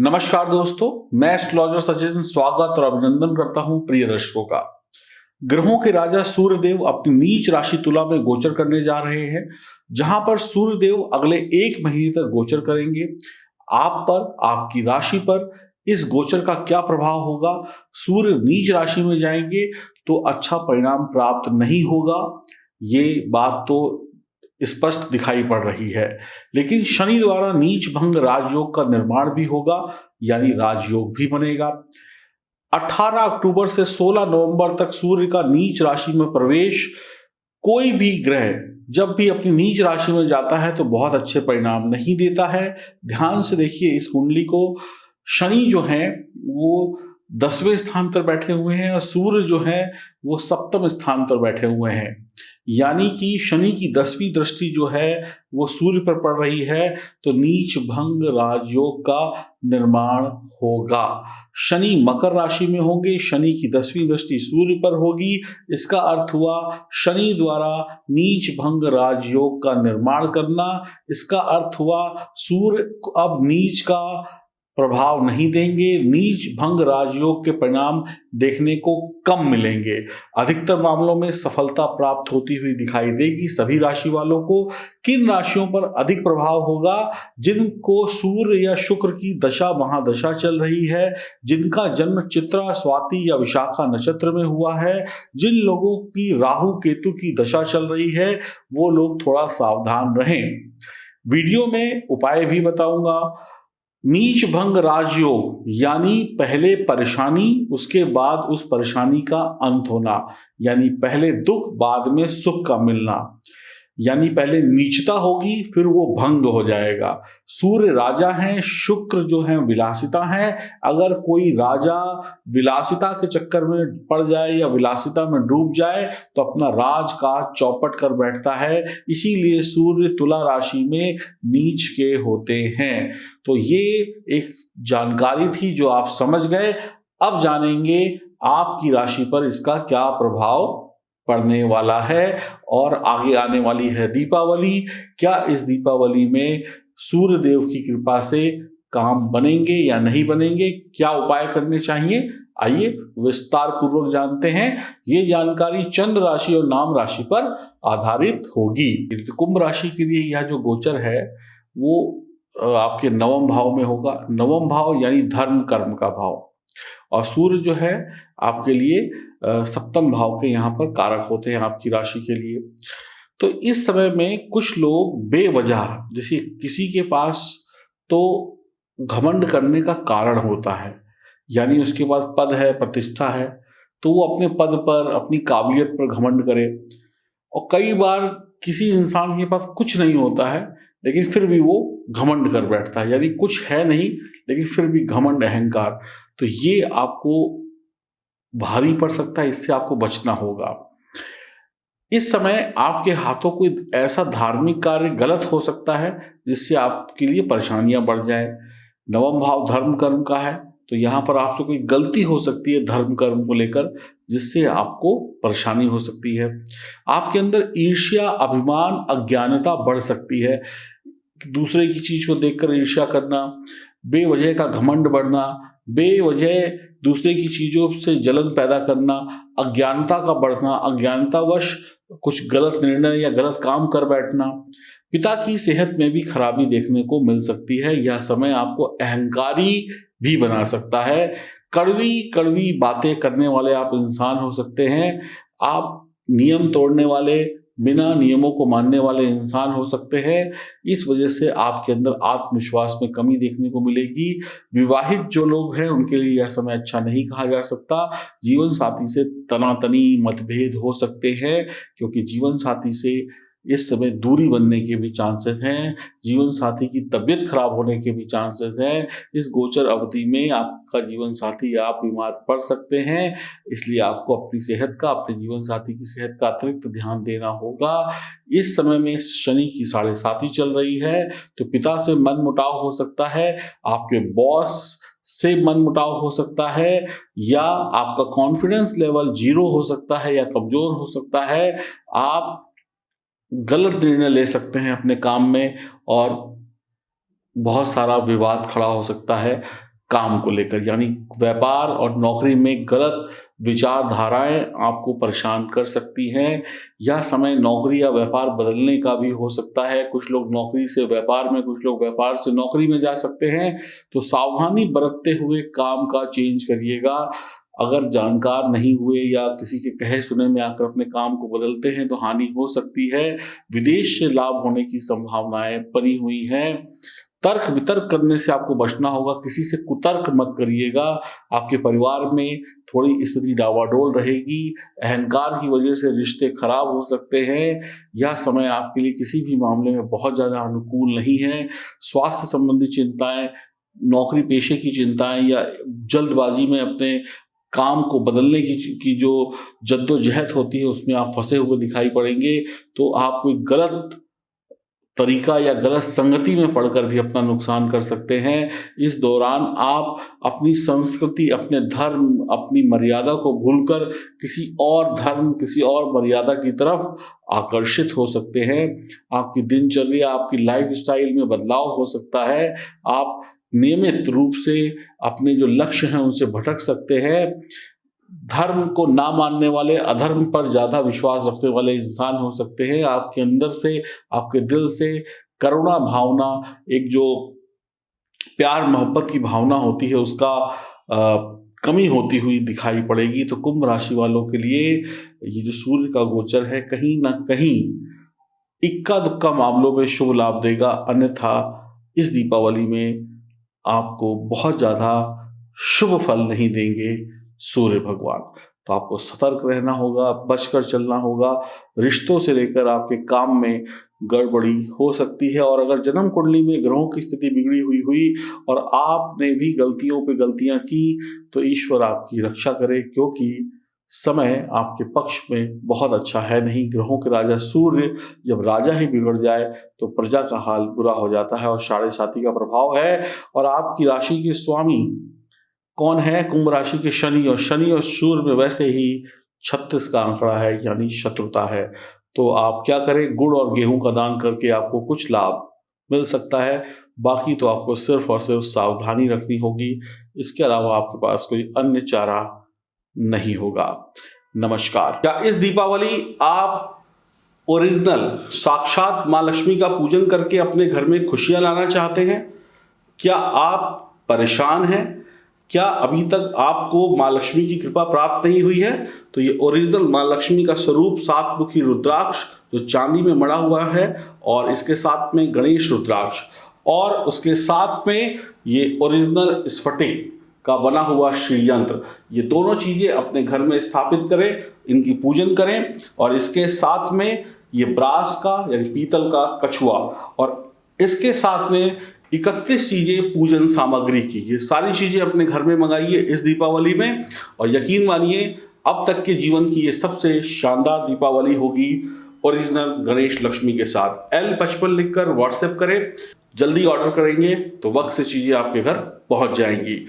नमस्कार दोस्तों, मैं एस्ट्रोलॉजर सचिन स्वागत और अभिनंदन करता हूं प्रिय दर्शकों का। ग्रहों के राजा सूर्यदेव अपनी नीच राशि तुला में गोचर करने जा रहे हैं, जहां पर सूर्यदेव अगले 1 महीने तक गोचर करेंगे। आप पर, आपकी राशि पर इस गोचर का क्या प्रभाव होगा? सूर्य नीच राशि में जाएंगे तो अच्छा परिणाम प्राप्त नहीं होगा, ये बात तो स्पष्ट दिखाई पड़ रही है। लेकिन शनि द्वारा नीच भंग राजयोग का निर्माण भी होगा, यानी राजयोग भी बनेगा। 18 अक्टूबर से 16 नवंबर तक सूर्य का नीच राशि में प्रवेश, कोई भी ग्रह जब भी अपनी नीच राशि में जाता है तो बहुत अच्छे परिणाम नहीं देता है। ध्यान से देखिए इस कुंडली को। शनि जो है वो 10वें स्थान पर बैठे हुए हैं और सूर्य जो है वो 7वें स्थान पर बैठे हुए हैं, यानी कि शनि की 10वीं दृष्टि जो है वो सूर्य पर पड़ रही है, तो नीच भंग राजयोग का निर्माण होगा। शनि मकर राशि में होंगे, शनि की 10वीं दृष्टि सूर्य पर होगी। इसका अर्थ हुआ शनि द्वारा नीच भंग राजयोग का निर्माण करना। इसका अर्थ हुआ सूर्य अब नीच का प्रभाव नहीं देंगे, नीच भंग राजयोग के परिणाम देखने को कम मिलेंगे। अधिकतर मामलों में सफलता प्राप्त होती हुई दिखाई देगी सभी राशि वालों को। किन राशियों पर अधिक प्रभाव होगा? जिनको सूर्य या शुक्र की दशा महादशा चल रही है, जिनका जन्म चित्रा, स्वाति या विशाखा नक्षत्र में हुआ है, जिन लोगों की राहु केतु की दशा चल रही है, वो लोग थोड़ा सावधान रहें। वीडियो में उपाय भी बताऊंगा। नीच भंग राजयोग यानी पहले परेशानी, उसके बाद उस परेशानी का अंत होना, यानी पहले दुख बाद में सुख का मिलना, यानी पहले नीचता होगी फिर वो भंग हो जाएगा। सूर्य राजा हैं, शुक्र जो है विलासिता है। अगर कोई राजा विलासिता के चक्कर में पड़ जाए या विलासिता में डूब जाए तो अपना राजकाज चौपट कर बैठता है। इसीलिए सूर्य तुला राशि में नीच के होते हैं। तो ये एक जानकारी थी जो आप समझ गए। अब जानेंगे आपकी राशि पर इसका क्या प्रभाव पड़ने वाला है। और आगे आने वाली है दीपावली। क्या इस दीपावली में सूर्य देव की कृपा से काम बनेंगे या नहीं बनेंगे? क्या उपाय करने चाहिए? आइए विस्तार पूर्वक जानते हैं। ये जानकारी चंद्र राशि और नाम राशि पर आधारित होगी। कुंभ राशि के लिए यह जो गोचर है वो आपके 9वें भाव में होगा। 9वां भाव यानी धर्म कर्म का भाव, और सूर्य जो है आपके लिए 7वें भाव के यहाँ पर कारक होते हैं आपकी राशि के लिए। तो इस समय में कुछ लोग बेवजह, जैसे किसी के पास तो घमंड करने का कारण होता है, यानी उसके पास पद है, प्रतिष्ठा है, तो वो अपने पद पर, अपनी काबिलियत पर घमंड करे। और कई बार किसी इंसान के पास कुछ नहीं होता है लेकिन फिर भी वो घमंड कर बैठता है, यानी कुछ है नहीं लेकिन फिर भी घमंड, अहंकार। तो ये आपको भारी पड़ सकता है, इससे आपको बचना होगा। इस समय आपके हाथों कोई ऐसा धार्मिक कार्य गलत हो सकता है जिससे आपके लिए परेशानियां बढ़ जाए। 9वां भाव धर्म कर्म का है, तो यहाँ पर आपसे कोई गलती हो सकती है धर्म कर्म को लेकर, जिससे आपको परेशानी हो सकती है। आपके अंदर ईर्ष्या, अभिमान, अज्ञानता बढ़ सकती है। दूसरे की चीज को देखकर ईर्ष्या करना, बेवजह का घमंड बढ़ना, बेवजह दूसरे की चीजों से जलन पैदा करना, अज्ञानता का बढ़ना, अज्ञानतावश कुछ गलत निर्णय या गलत काम कर बैठना। पिता की सेहत में भी खराबी देखने को मिल सकती है। यह समय आपको अहंकारी भी बना सकता है। कड़वी कड़वी बातें करने वाले आप इंसान हो सकते हैं। आप नियम तोड़ने वाले, बिना नियमों को मानने वाले इंसान हो सकते हैं। इस वजह से आपके अंदर आत्मविश्वास में कमी देखने को मिलेगी। विवाहित जो लोग हैं उनके लिए यह समय अच्छा नहीं कहा जा सकता। जीवन साथी से तनातनी, मतभेद हो सकते हैं, क्योंकि जीवन साथी से इस समय दूरी बनने के भी चांसेस हैं। जीवन साथी की तबीयत खराब होने के भी चांसेस हैं। इस गोचर अवधि में आपका जीवन साथी या आप बीमार पड़ सकते हैं, इसलिए आपको अपनी सेहत का, अपने जीवन साथी की सेहत का अतिरिक्त ध्यान देना होगा। इस समय में शनि की 7.5 चल रही है, तो पिता से मनमुटाव हो सकता है, आपके बॉस से मनमुटाव हो सकता है, या आपका कॉन्फिडेंस लेवल 0 हो सकता है या कमजोर हो सकता है। आप गलत निर्णय ले सकते हैं अपने काम में और बहुत सारा विवाद खड़ा हो सकता है। काम को लेकर, यानी व्यापार और नौकरी में गलत विचारधाराएं आपको परेशान कर सकती हैं। यह समय नौकरी या व्यापार बदलने का भी हो सकता है। कुछ लोग नौकरी से व्यापार में, कुछ लोग व्यापार से नौकरी में जा सकते हैं। तो सावधानी बरतते हुए काम का चेंज करिएगा। अगर जानकार नहीं हुए या किसी के कहे सुने में आकर अपने काम को बदलते हैं तो हानि हो सकती है। विदेश से लाभ होने की संभावनाएं बनी हुई हैं। तर्क वितर्क करने से आपको बचना होगा। किसी से कुतर्क मत करिएगा। आपके परिवार में थोड़ी स्थिति डावाडोल रहेगी। अहंकार की वजह से रिश्ते खराब हो सकते हैं। यह समय आपके लिए किसी भी मामले में बहुत ज़्यादा अनुकूल नहीं है। स्वास्थ्य संबंधी चिंताएं, नौकरी पेशे की चिंताएं या जल्दबाजी में अपने काम को बदलने की जो जद्दोजहद होती है उसमें आप फंसे हुए दिखाई पड़ेंगे। तो आप कोई गलत तरीका या गलत संगति में पढ़कर भी अपना नुकसान कर सकते हैं। इस दौरान आप अपनी संस्कृति, अपने धर्म, अपनी मर्यादा को भूलकर किसी और धर्म, किसी और मर्यादा की तरफ आकर्षित हो सकते हैं। आपकी दिनचर्या, आपकी लाइफस्टाइल में बदलाव हो सकता है। आप नियमित रूप से अपने जो लक्ष्य हैं उनसे भटक सकते हैं। धर्म को ना मानने वाले, अधर्म पर ज़्यादा विश्वास रखने वाले इंसान हो सकते हैं। आपके अंदर से, आपके दिल से करुणा भावना, एक जो प्यार मोहब्बत की भावना होती है उसका कमी होती हुई दिखाई पड़ेगी। तो कुंभ राशि वालों के लिए ये जो सूर्य का गोचर है कहीं ना कहीं इक्का दुक्का मामलों में शुभ लाभ देगा। अन्यथा इस दीपावली में आपको बहुत ज़्यादा शुभ फल नहीं देंगे सूर्य भगवान। तो आपको सतर्क रहना होगा, बचकर चलना होगा। रिश्तों से लेकर आपके काम में गड़बड़ी हो सकती है। और अगर जन्म कुंडली में ग्रहों की स्थिति बिगड़ी हुई और आपने भी गलतियों पे गलतियां की तो ईश्वर आपकी रक्षा करे, क्योंकि समय आपके पक्ष में बहुत अच्छा है नहीं। ग्रहों के राजा सूर्य जब राजा ही बिगड़ जाए तो प्रजा का हाल बुरा हो जाता है और साढ़े साती का प्रभाव है। और आपकी राशि के स्वामी कौन है? कुंभ राशि के शनि, और शनि और सूर्य में वैसे ही 36 का आंकड़ा है, यानी शत्रुता है। तो आप क्या करें? गुड़ और गेहूं का दान करके आपको कुछ लाभ मिल सकता है। बाकी तो आपको सिर्फ और सिर्फ सावधानी रखनी होगी। इसके अलावा आपके पास कोई अन्य चारा नहीं होगा। नमस्कार। क्या इस दीपावली आप ओरिजिनल साक्षात माँ लक्ष्मी का पूजन करके अपने घर में खुशियां लाना चाहते हैं? क्या आप परेशान हैं? क्या अभी तक आपको माँ लक्ष्मी की कृपा प्राप्त नहीं हुई है? तो ये ओरिजिनल माँ लक्ष्मी का स्वरूप सातमुखी रुद्राक्ष जो चांदी में मड़ा हुआ है, और इसके साथ में गणेश रुद्राक्ष, और उसके साथ में ये ओरिजिनल स्फटिक का बना हुआ श्री यंत्र, ये दोनों चीजें अपने घर में स्थापित करें, इनकी पूजन करें। और इसके साथ में ये ब्रास का यानी पीतल का कछुआ, और इसके साथ में 31 चीजें पूजन सामग्री की, ये सारी चीजें अपने घर में मंगाइए इस दीपावली में। और यकीन मानिए अब तक के जीवन की ये सबसे शानदार दीपावली होगी ओरिजिनल गणेश लक्ष्मी के साथ। L55 लिखकर व्हाट्सएप करें। जल्दी ऑर्डर करेंगे तो वक्त से चीजें आपके घर पहुंच जाएंगी।